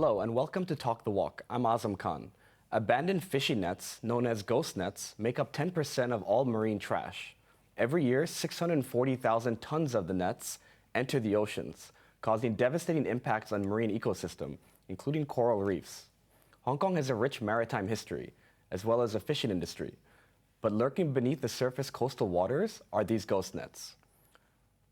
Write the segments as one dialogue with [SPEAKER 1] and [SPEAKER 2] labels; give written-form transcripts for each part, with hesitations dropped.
[SPEAKER 1] Hello and welcome to Talk the Walk. I'm Azam Khan. Abandoned fishing nets, known as ghost nets, make up 10% of all marine trash. Every year, 640,000 tons of the nets enter the oceans, causing devastating impacts on marine ecosystem, including coral reefs. Hong Kong has a rich maritime history, as well as a fishing industry. But lurking beneath the surface coastal waters are these ghost nets.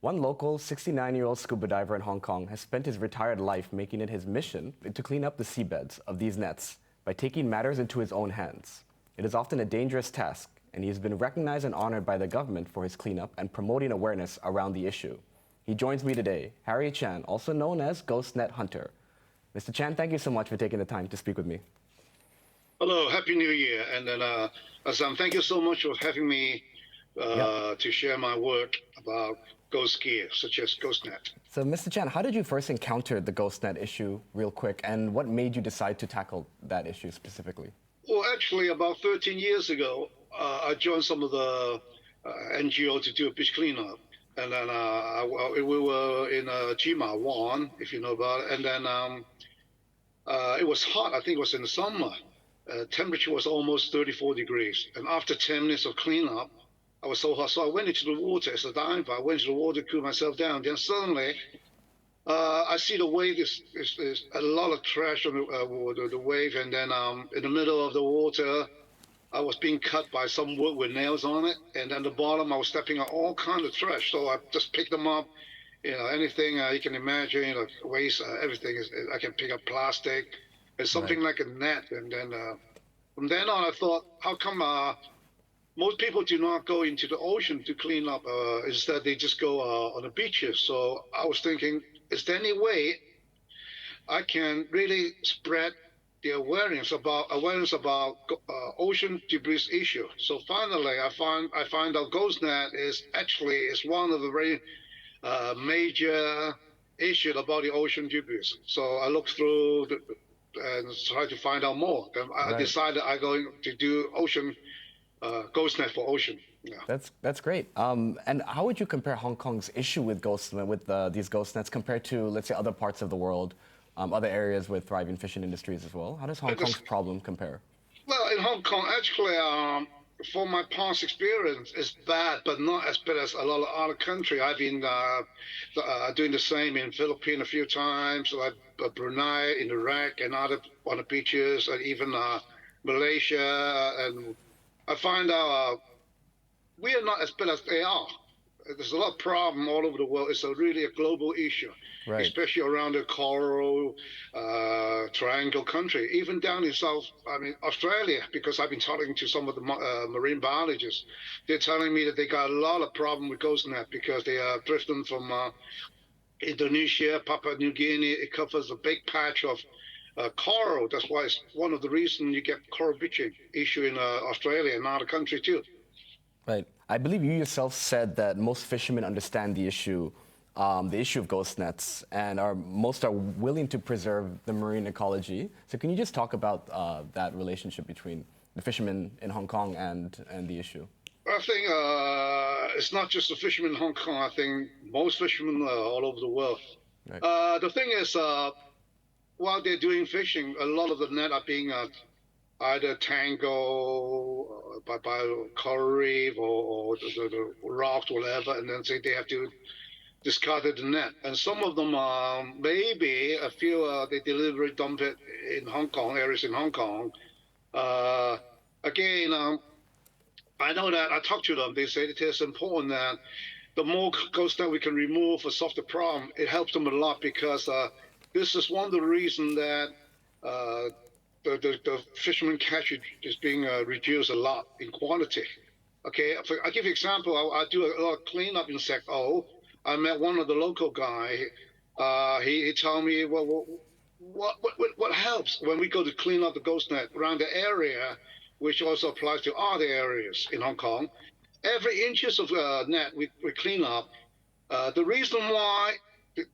[SPEAKER 1] One local 69-year-old scuba diver in Hong Kong has spent his retired life making it his mission to clean up the seabeds of these nets by taking matters into his own hands. It is often a dangerous task, and he has been recognized and honored by the government for his cleanup and promoting awareness around the issue. He joins me today, Harry Chan, also known as Ghost Net Hunter. Mr. Chan, thank you so much for taking the time to speak with me.
[SPEAKER 2] Hello, Happy New Year. And then, Assam, thank you so much for having me to share my work about ghost gear, such as GhostNet.
[SPEAKER 1] So, Mr. Chan, how did you first encounter the GhostNet issue real quick, and what made you decide to tackle that issue specifically?
[SPEAKER 2] Well, actually, about 13 years ago, I joined some of the NGO to do a beach cleanup. And then we were in Jima 1, if you know about it. And then it was hot. I think it was in the summer. Temperature was almost 34 degrees. And after 10 minutes of cleanup, I was so hot. So I went into the water as a diver. I went into the water to cool myself down. Then suddenly, I see the wave is a lot of trash on the wave. And then in the middle of the water, I was being cut by some wood with nails on it. And then the bottom, I was stepping on all kinds of trash. So I just picked them up. Anything you can imagine, waste, everything. I can pick up plastic. It's something like a net. And then from then on, I thought, how come most people do not go into the ocean to clean up? Instead, they just go on the beaches. So I was thinking, is there any way I can really spread the awareness about ocean debris issue? So finally, I find out GhostNet is one of the very major issues about the ocean debris. So I looked through and tried to find out more. Then I decided I'm going to do ocean. GhostNet for ocean. Yeah.
[SPEAKER 1] That's great. And how would you compare Hong Kong's issue with these ghost nets compared to, let's say, other parts of the world, other areas with thriving fishing industries as well? How does Hong Kong's problem compare?
[SPEAKER 2] Well, in Hong Kong, actually, for my past experience, it's bad, but not as bad as a lot of other countries. I've been doing the same in Philippines a few times, like Brunei, in Iraq, and other on the beaches, and even Malaysia, and I find out we are not as bad as they are. There's a lot of problem all over the world. It's really a global issue, especially around the coral triangle country, even down in Australia, because I've been talking to some of the marine biologists. They're telling me that they got a lot of problem with GhostNet because they are drifting from Indonesia, Papua New Guinea. It covers a big patch of coral. That's why it's one of the reasons you get coral bleaching issue in Australia and other countries too.
[SPEAKER 1] Right. I believe you yourself said that most fishermen understand the issue of ghost nets, and most are willing to preserve the marine ecology. So can you just talk about that relationship between the fishermen in Hong Kong and the issue?
[SPEAKER 2] I think it's not just the fishermen in Hong Kong. I think most fishermen all over the world. Right. The thing is, while they're doing fishing, a lot of the net are being either tangled by coral reef or the rocks, whatever, and then they have to discard the net. And some of them, maybe a few, they deliberately dump it in Hong Kong, areas in Hong Kong. Again, I know that I talked to them. They say it is important that the more ghost net we can remove or solve the problem, it helps them a lot because this is one of the reasons that the fishermen catch is being reduced a lot in quantity. Okay, I'll give you an example. I do a lot of cleanup in Sec O. I met one of the local guy. He told me, well, what helps when we go to clean up the ghost net around the area, which also applies to other areas in Hong Kong. Every inches of net we clean up. The reason why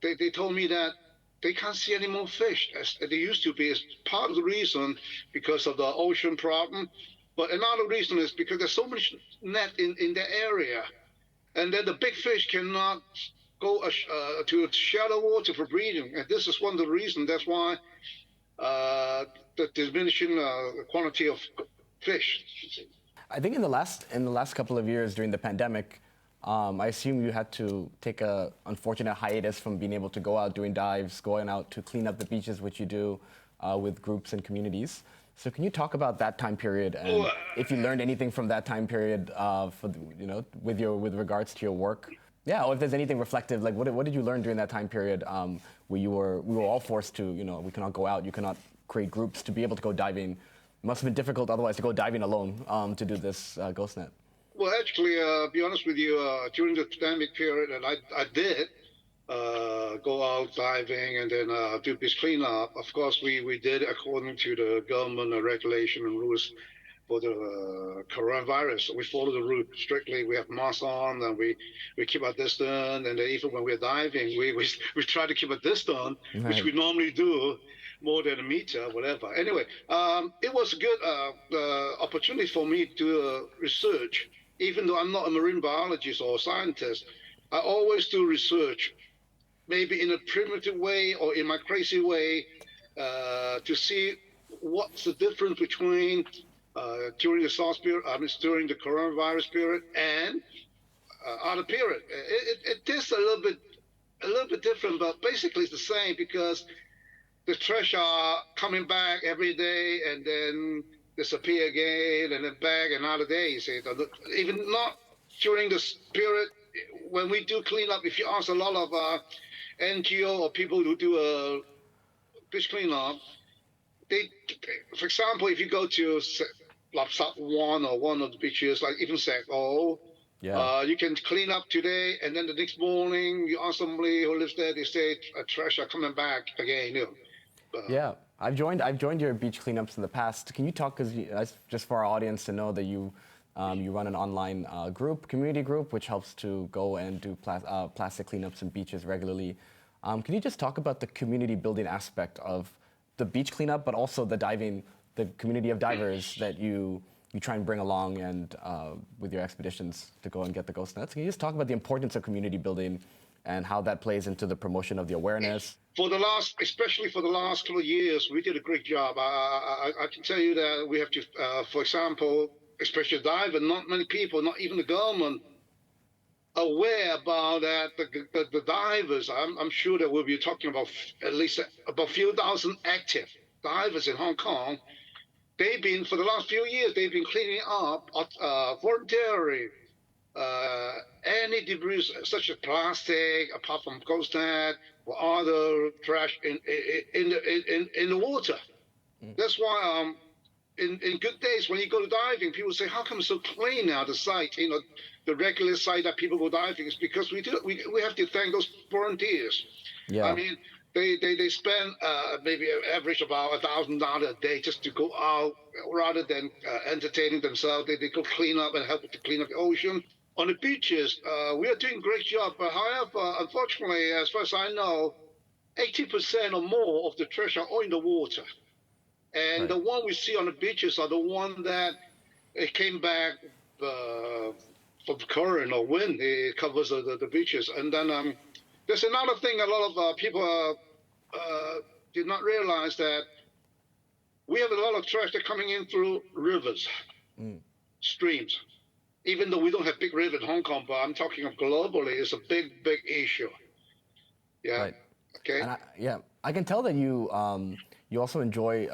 [SPEAKER 2] they told me that they can't see any more fish as they used to be is part of the reason because of the ocean problem. But another reason is because there's so much net in the area. And then the big fish cannot go to shallow water for breeding. And this is one of the reasons. That's why uh, the diminishing quantity of fish.
[SPEAKER 1] I think in the last couple of years during the pandemic, I assume you had to take a unfortunate hiatus from being able to go out doing dives, going out to clean up the beaches, which you do with groups and communities. So can you talk about that time period
[SPEAKER 2] Oh,
[SPEAKER 1] and if you learned anything from that time period with regards to your work? Yeah, or if there's anything reflective, like what did you learn during that time period where we were all forced to, we cannot go out, you cannot create groups to be able to go diving. Must have been difficult otherwise to go diving alone to do this ghost net.
[SPEAKER 2] well, actually, be honest with you, during the pandemic period, and I did go out diving and then do beach cleanup. Of course, we did according to the government regulation and rules for the coronavirus. So we follow the route strictly. We have masks on and we keep our distance. And then even when we're diving, we try to keep a distance, which
[SPEAKER 1] Right.
[SPEAKER 2] we normally do more than a meter, whatever. Anyway, it was a good opportunity for me to research. Even though I'm not a marine biologist or scientist, I always do research, maybe in a primitive way or in my crazy way, to see what's the difference between during the SARS period, I mean, during the coronavirus period, and other period. It is a little bit different, but basically it's the same because the trash are coming back every day and then disappear again and then back another day. You see, even not during this period when we do cleanup. If you ask a lot of NGO or people who do a beach cleanup, they, for example, if you go to Lapsat one or one of the beaches, like even Sec O,
[SPEAKER 1] Yeah.
[SPEAKER 2] you can clean up today, and then the next morning you ask somebody who lives there, they say trash are coming back again.
[SPEAKER 1] Yeah. I've joined your beach cleanups in the past. Can you talk, just for our audience to know that you run an online community group, which helps to go and do plastic cleanups in beaches regularly. Can you just talk about the community building aspect of the beach cleanup, but also the community of divers that you try and bring along and with your expeditions to go and get the ghost nets? Can you just talk about the importance of community building and how that plays into the promotion of the awareness?
[SPEAKER 2] For the last, especially for the last couple of years, we did a great job. I can tell you that we have to, for example, especially diver, not many people, not even the government, aware about that. The divers, I'm sure that we'll be talking about at least about a few thousand active divers in Hong Kong. They've been, for the last few years, they've been cleaning up voluntarily any debris such as plastic, apart from ghost net or other trash in the water. That's why in good days when you go diving, people say, "How come it's so clean now?" The site, the regular site that people go diving is because we have to thank those volunteers. I
[SPEAKER 1] Yeah.
[SPEAKER 2] mean, they spend maybe an average about $1,000 a day just to go out rather than entertaining themselves. They go clean up and help to clean up the ocean. On the beaches, we are doing a great job. But however, unfortunately, as far as I know, 80% or more of the trash are all in the water. And
[SPEAKER 1] Right.
[SPEAKER 2] the one we see on the beaches are the one that it came back uh, from current or wind. It covers the beaches. And then there's another thing a lot of people did not realize that we have a lot of trash that coming in through rivers,
[SPEAKER 1] Mm.
[SPEAKER 2] streams. Even though we don't have big river in Hong Kong, but I'm talking of globally, it's a big, big issue. Yeah.
[SPEAKER 1] Right.
[SPEAKER 2] Okay.
[SPEAKER 1] And yeah, I can tell that you also enjoy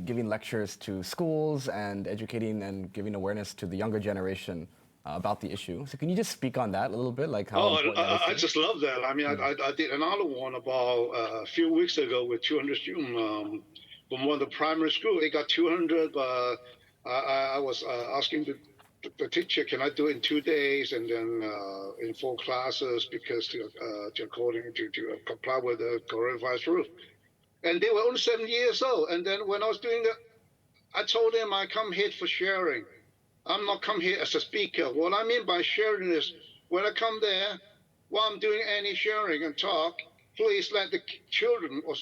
[SPEAKER 1] giving lectures to schools and educating and giving awareness to the younger generation about the issue. So can you just speak on that a little bit, like how
[SPEAKER 2] Oh,
[SPEAKER 1] important that is
[SPEAKER 2] I
[SPEAKER 1] to you?
[SPEAKER 2] just love that. I mean, I did another one about a few weeks ago with 200 students from one of the primary school. They got 200, but I was asking the teacher, can I do it in 2 days and then in 4 classes because to according to comply with the coronavirus rule. And they were only 7 years old. And then when I was doing that, I told them I come here for sharing. I'm not come here as a speaker. What I mean by sharing is when I come there, while I'm doing any sharing and talk, please let the children or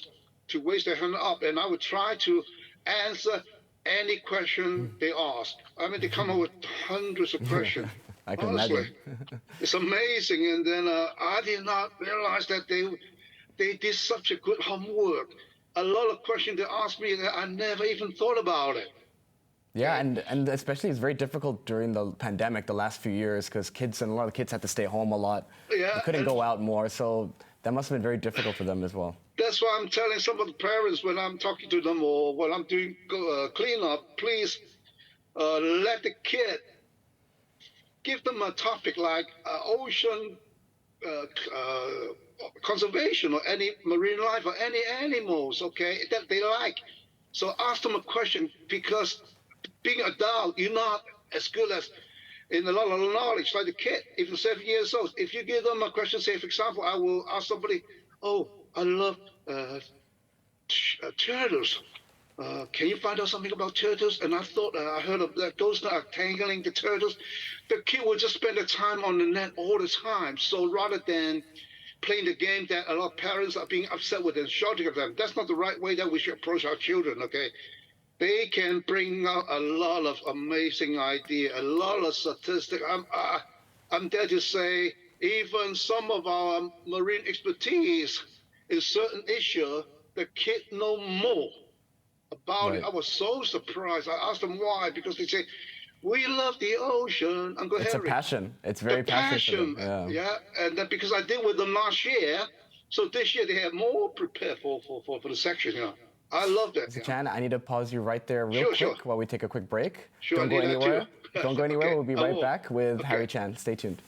[SPEAKER 2] to raise their hand up, and I would try to answer any question they ask. I mean, they come up with hundreds of questions.
[SPEAKER 1] I can
[SPEAKER 2] Honestly,
[SPEAKER 1] imagine.
[SPEAKER 2] it's amazing. And then I did not realize that they did such a good homework. a lot of questions they ask me that I never even thought about it.
[SPEAKER 1] Yeah,
[SPEAKER 2] Okay.
[SPEAKER 1] and especially it's very difficult during the pandemic, the last few years, because kids and a lot of kids had to stay home a lot. They
[SPEAKER 2] Yeah,
[SPEAKER 1] couldn't
[SPEAKER 2] and
[SPEAKER 1] go out more, so that must have been very difficult for them as well.
[SPEAKER 2] that's why I'm telling some of the parents when I'm talking to them or when I'm doing cleanup, please let the kid give them a topic like ocean uh, uh, conservation or any marine life or any animals, okay, that they like. So ask them a question because being adult, you're not as good as in a lot of knowledge like the kid, even 7 years old. If you give them a question, say for example, I will ask somebody, "Oh, I love uh, turtles. Can you find out something about turtles?" And I thought I heard of that those that are tangling the turtles. The kid will just spend the time on the net all the time. So rather than playing the game that a lot of parents are being upset with and shouting at them, that's not the right way that we should approach our children. Okay, they can bring out a lot of amazing idea, a lot of statistics. I'm there to say even some of our marine expertise in certain issue, the kid know more about it.
[SPEAKER 1] Right.
[SPEAKER 2] I was so surprised. I asked them why, because they say, we love the ocean. Uncle
[SPEAKER 1] It's a
[SPEAKER 2] Harry,
[SPEAKER 1] passion. It's
[SPEAKER 2] the
[SPEAKER 1] very passionate for them.
[SPEAKER 2] passion,
[SPEAKER 1] Yeah.
[SPEAKER 2] yeah. And then because I did with them last year, so this year they have more prepared for the section, you know. I love that,
[SPEAKER 1] Mr.
[SPEAKER 2] you know.
[SPEAKER 1] Chan, I need to pause you right there real
[SPEAKER 2] Sure, sure.
[SPEAKER 1] quick while we take a quick break.
[SPEAKER 2] Sure, I
[SPEAKER 1] Don't go
[SPEAKER 2] need that too.
[SPEAKER 1] anywhere. Don't go anywhere.
[SPEAKER 2] Okay,
[SPEAKER 1] We'll be
[SPEAKER 2] I
[SPEAKER 1] right
[SPEAKER 2] will.
[SPEAKER 1] back with
[SPEAKER 2] Okay.
[SPEAKER 1] Harry Chan. Stay tuned.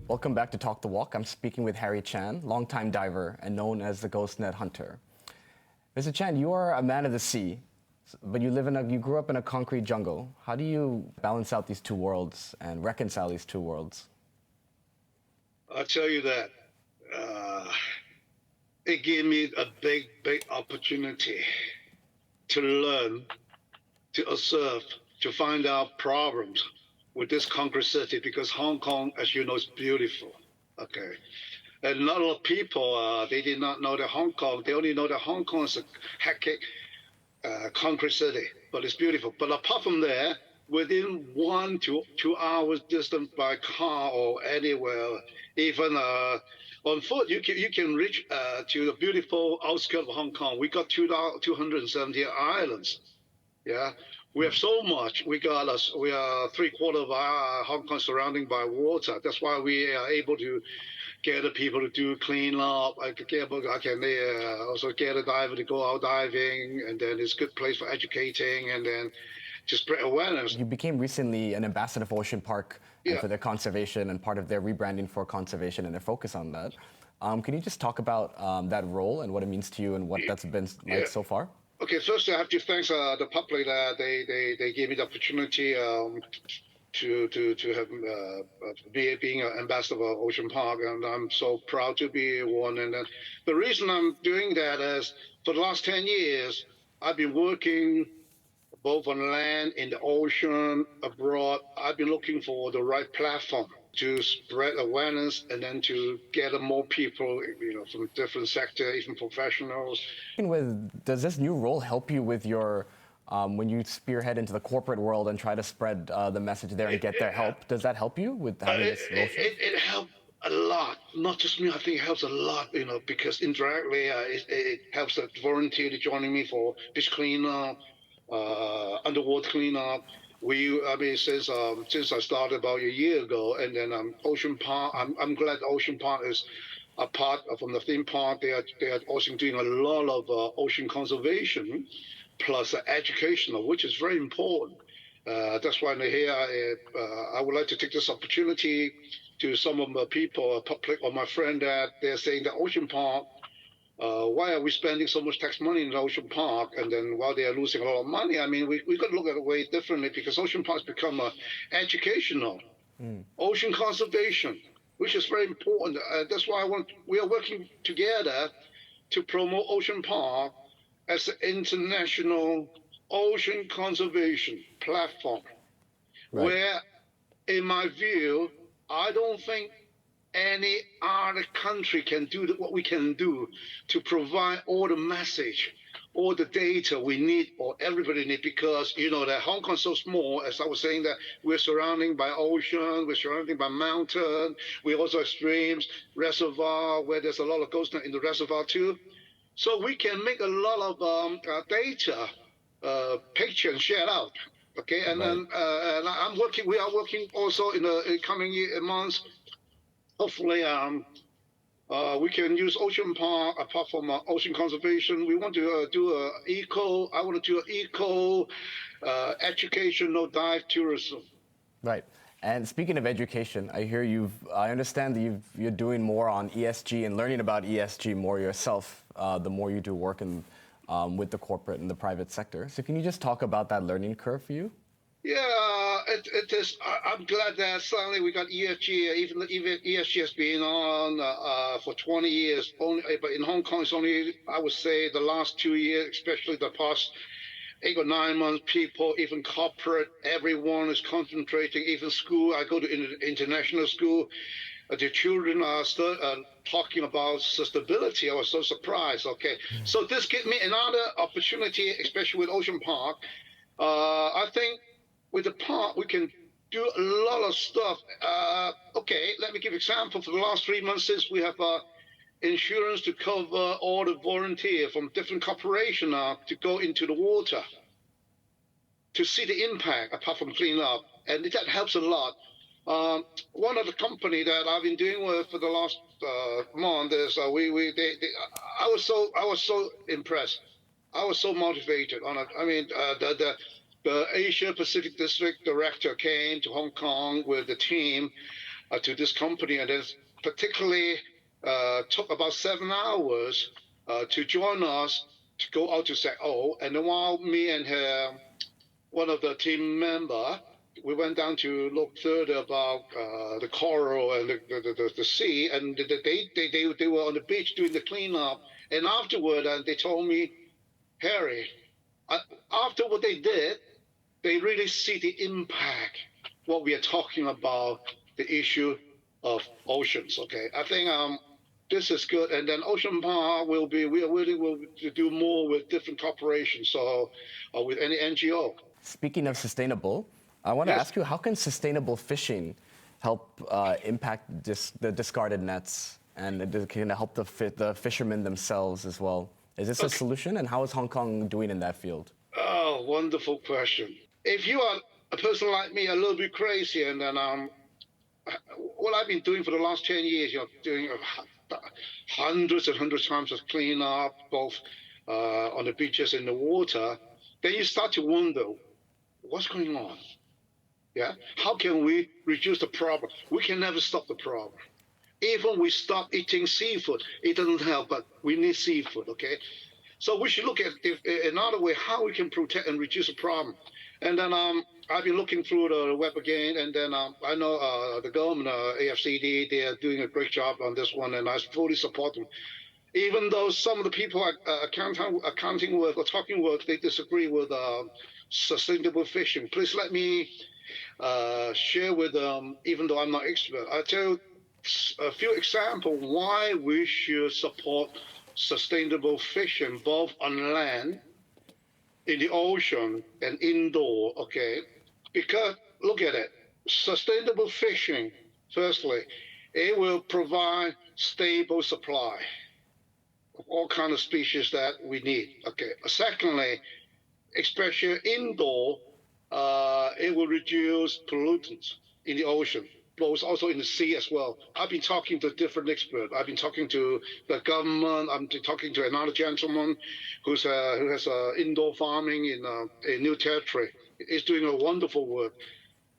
[SPEAKER 1] Welcome back to Talk the Walk. I'm speaking with Harry Chan, longtime diver and known as the Ghost Net Hunter. Mr. Chan, you are a man of the sea, but you grew up in a concrete jungle. How do you balance out these two worlds and reconcile these two worlds?
[SPEAKER 2] I'll tell you that uh, it gave me a big opportunity to learn, to observe, to find out problems with this concrete city because Hong Kong, as you know, is beautiful. Okay. And a lot of people, they did not know that Hong Kong, they only know that Hong Kong is a hectic concrete city, but it's beautiful. But apart from there, within 1 to 2 hours distance by car or anywhere, even on foot, you can reach to the beautiful outskirts of Hong Kong. We got 270 islands. Yeah, we have so much. We are three-quarter of our Hong Kong surrounding by water. That's why we are able to get the people to do clean up. I can also get a diver to go out diving, and then it's a good place for educating, and then just spread awareness.
[SPEAKER 1] You became recently an ambassador for Ocean Park and
[SPEAKER 2] Yeah,
[SPEAKER 1] for their conservation and part of their rebranding for conservation and their focus on that. Can you just talk about that role and what it means to you and what that's been like
[SPEAKER 2] yeah.
[SPEAKER 1] so far?
[SPEAKER 2] Okay, first I have to thank the public that they gave me the opportunity to have being an ambassador of Ocean Park, and I'm so proud to be one. And the reason I'm doing that is for the last 10 years I've been working both on land, in the ocean, abroad. I've been looking for the right platform to spread awareness and then to gather more people, from different sectors, even professionals.
[SPEAKER 1] Does this new role help you with your when you spearhead into the corporate world and try to spread the message there and
[SPEAKER 2] It,
[SPEAKER 1] get their help? Does that help you with having
[SPEAKER 2] it,
[SPEAKER 1] this role shift?
[SPEAKER 2] it helped a lot. Not just me. I think it helps a lot. Because indirectly it helps the volunteer to joining me for beach cleanup, underwater cleanup. I mean, since I started about a year ago, and then Ocean Park. I'm glad Ocean Park is apart from the theme park. They are also doing a lot of ocean conservation plus educational, which is very important. That's why here I would like to take this opportunity to some of my people, public or my friend, that they're saying that Ocean Park, why are we spending so much tax money in the Ocean Park? And then while they are losing a lot of money, I mean, we got to look at it way differently because Ocean Park has become educational, ocean conservation, which is very important. That's why we are working together to promote Ocean Park as an international ocean conservation platform,
[SPEAKER 1] Right.
[SPEAKER 2] where, in my view, I don't think any other country can do what we can do to provide all the message all the data we need or everybody need, because you know that Hong Kong's so small. As I was saying, that we're surrounded by ocean, we're surrounded by mountain, we also have streams, reservoir where there's a lot of ghost net in the reservoir too. So we can make a lot of data, picture and share out. Okay, and
[SPEAKER 1] Right.
[SPEAKER 2] then I'm working. We are working also in the coming months. Hopefully, we can use ocean park apart from ocean conservation. We want to do a eco. I want to do an eco educational dive tourism.
[SPEAKER 1] Right. And speaking of education, I understand that you're doing more on ESG and learning about ESG more yourself, the more you do work with the corporate and the private sector. So can you just talk about that learning curve for you?
[SPEAKER 2] Yeah, it is. I'm glad that suddenly we got ESG. Even ESG has been on for 20 years. Only, but in Hong Kong, it's only, I would say, the last 2 years, especially the past 8 or 9 months. People, even corporate, everyone is concentrating. Even school, I go to international school. The children are still talking about sustainability. I was so surprised. Okay, so this gives me another opportunity, especially with Ocean Park. I think with the park, we can do a lot of stuff. Okay, let me give example. For the last 3 months, since we have insurance to cover all the volunteer from different corporations to go into the water to see the impact apart from clean up, and that helps a lot. One of the company that I've been doing with for the last month is I was so impressed. I was so motivated on it. I mean, the Asia Pacific District Director came to Hong Kong with the team to this company, and then particularly took about 7 hours to join us to go out to Sec O. And then while me and one of the team member, we went down to look further about the coral and the sea, and they were on the beach doing the cleanup. And afterward, they told me, Harry, after what they did, they really see the impact, what we are talking about, the issue of oceans. Okay, I think this is good. And then Ocean Park we are willing to do more with different corporations, so with any NGO.
[SPEAKER 1] Speaking of sustainable, I want to
[SPEAKER 2] Yes.
[SPEAKER 1] ask you, how can sustainable fishing help impact the discarded nets, and it can help the fishermen themselves as well? Is this a
[SPEAKER 2] Okay.
[SPEAKER 1] solution, and how is Hong Kong doing in that field?
[SPEAKER 2] Oh, wonderful question. If you are a person like me, a little bit crazy, and then what I've been doing for the last 10 years, doing hundreds and hundreds of times of clean up, both on the beaches and the water, then you start to wonder what's going on. Yeah, how can we reduce the problem? We can never stop the problem. Even we stop eating seafood, it doesn't help. But we need seafood. Okay, so we should look at another way how we can protect and reduce the problem. And then I've been looking through the web again, and then I know the government, AFCD, they are doing a great job on this one, and I fully support them. Even though some of the people accounting with or talking with, they disagree with sustainable fishing. Please let me share with them, even though I'm not expert. I tell you a few examples why we should support sustainable fishing both on land, in the ocean, and indoor. Okay, because look at it, sustainable fishing. Firstly, it will provide stable supply of all kind of species that we need. Okay. Secondly, especially indoor, it will reduce pollutants in the ocean, both also in the sea as well. I've been talking to different experts. I've been talking to the government. I'm talking to another gentleman who has indoor farming in New Territory. He's doing a wonderful work.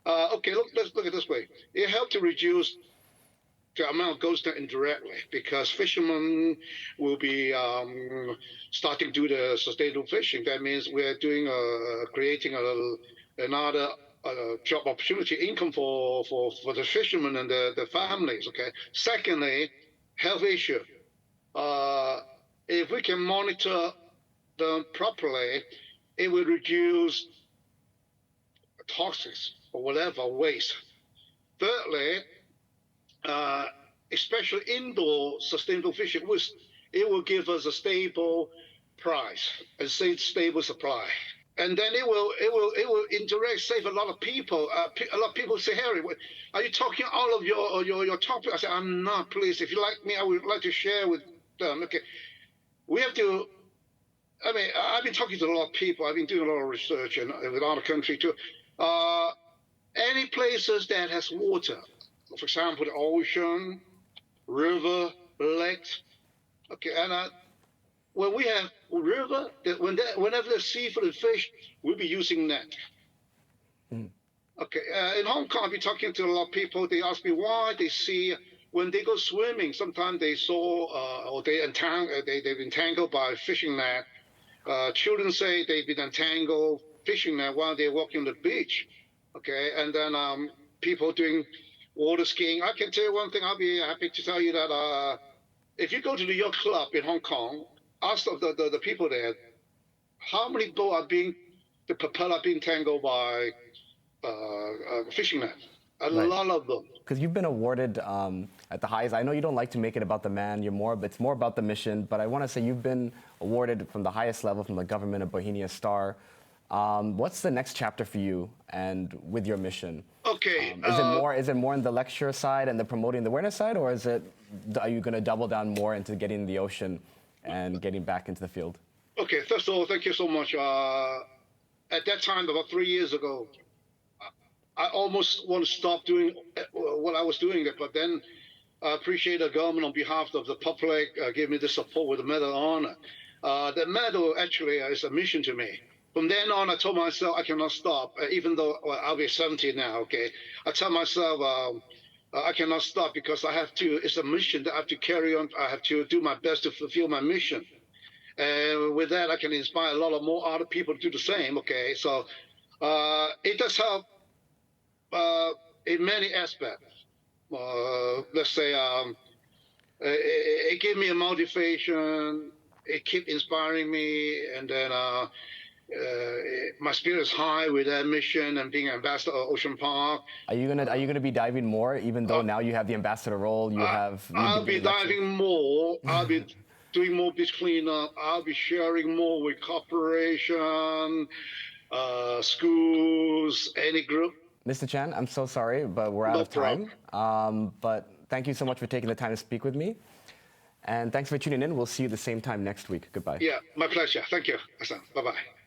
[SPEAKER 2] Okay, let's look at it this way. It helped to reduce the amount goes there indirectly because fishermen will be starting to do the sustainable fishing. That means we're doing creating another job opportunity, income for the fishermen and the families. Okay. Secondly, health issue. Uh, if we can monitor them properly, it will reduce toxics or whatever waste. Thirdly, uh, especially indoor sustainable fishing, it will give us a stable price and stable supply. And then it will interact, save a lot of people. A lot of people say, Harry, are you talking all of your topic? I said, I'm not. Please, if you like me, I would like to share with them. Okay, we have to. I mean, I've been talking to a lot of people. I've been doing a lot of research and with other countries too. Any places that has water, for example, the ocean, river, lakes. Okay, and when we have river, whenever there's seafood and fish, we'll be using net.
[SPEAKER 1] Mm.
[SPEAKER 2] Okay, in Hong Kong, I've been talking to a lot of people. They ask me why they see when they go swimming. Sometimes they saw or they've been tangled by fishing net. Children say they've been entangled fishing net while they're walking on the beach. Okay, and then people doing water skiing. I can tell you one thing. I'll be happy to tell you that if you go to the yacht club in Hong Kong, ask the people there how many boats the propeller being tangled by fishing net. A
[SPEAKER 1] Right.
[SPEAKER 2] lot of them.
[SPEAKER 1] Because you've been awarded at the highest. I know you don't like to make it about the man. It's more about the mission. But I want to say you've been awarded from the highest level from the government a Bohemia Star. What's the next chapter for you and with your mission?
[SPEAKER 2] Okay.
[SPEAKER 1] Is it more in the lecture side and the promoting the awareness side, or are you going to double down more into getting in the ocean and getting back into the field?
[SPEAKER 2] Okay. First of all, thank you so much. At that time, about 3 years ago, I almost want to stop doing what I was doing, but then I appreciate the government on behalf of the public gave me the support with the Medal of Honor. The medal actually is a mission to me. From then on, I told myself I cannot stop, even though I'll be 70 now. Okay, I tell myself I cannot stop because I have to. It's a mission that I have to carry on. I have to do my best to fulfill my mission, and with that, I can inspire a lot of more other people to do the same. Okay, so it does help in many aspects. Let's say it gave me a motivation. It kept inspiring me, and then my spirit is high with that mission and being ambassador of Ocean Park.
[SPEAKER 1] Are you gonna be diving more, even though now you have the ambassador role?
[SPEAKER 2] I'll be diving more. I'll be doing more beach cleanup. I'll be sharing more with corporation, schools, any group.
[SPEAKER 1] Mr. Chan, I'm so sorry, but we're out
[SPEAKER 2] No
[SPEAKER 1] of time. But thank you so much for taking the time to speak with me. And thanks for tuning in. We'll see you the same time next week. Goodbye.
[SPEAKER 2] Yeah, my pleasure. Thank you, Hassan. Bye-bye.